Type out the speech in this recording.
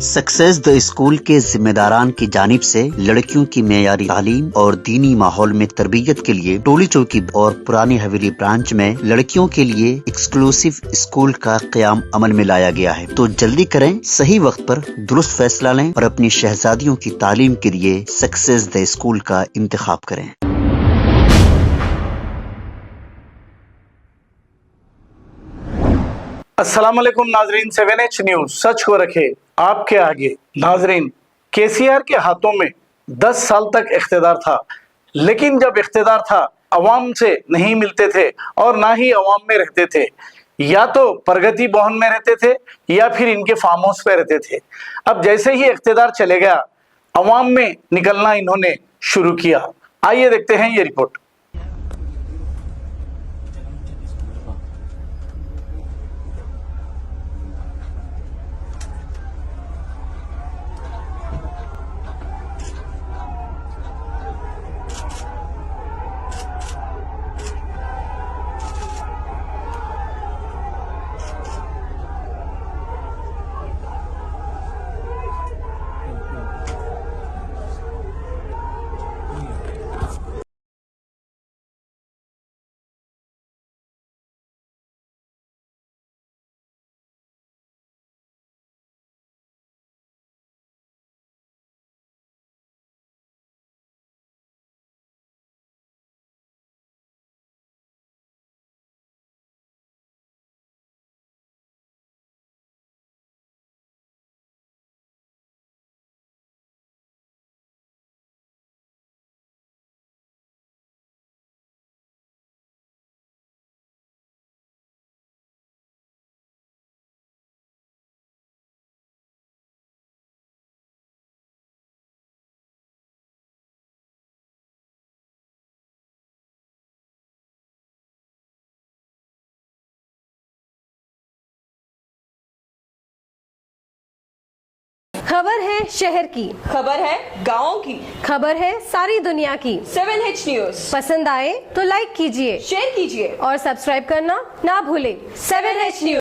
Success the school के जिम्मेदारान की जानिब से लड़कियों की मेयारी तालीम और दीनी माहौल में तरबियत के लिए टोली चौकी और पुरानी हवेली ब्रांच में लड़कियों के लिए एक्सक्लूसिव स्कूल का क़याम अमल में लाया गया है। तो जल्दी करें, सही वक्त पर दुरुस्त फैसला लें और अपनी शहजादियों की तालीम के लिए सक्सेस द स्कूल का इंतखाब करें। अस्सलाम वालेकुम नाजरीन, 7H न्यूज सच को रखे आपके आगे। नाजरीन, केसीआर के हाथों में 10 साल तक इख्तिदार था, लेकिन जब इख्तिदार था अवाम से नहीं मिलते थे और ना ही अवाम में रहते थे। या तो प्रगति भवन में रहते थे या फिर इनके फार्म हाउस पे रहते थे। अब जैसे ही इख्तिदार चले गया, अवाम में निकलना इन्होंने शुरू किया। आइए देखते हैं ये रिपोर्ट। खबर है शहर की, खबर है गाँव की, खबर है सारी दुनिया की। 7H न्यूज पसंद आए तो लाइक कीजिए, शेयर कीजिए और सब्सक्राइब करना ना भूलें। 7H news.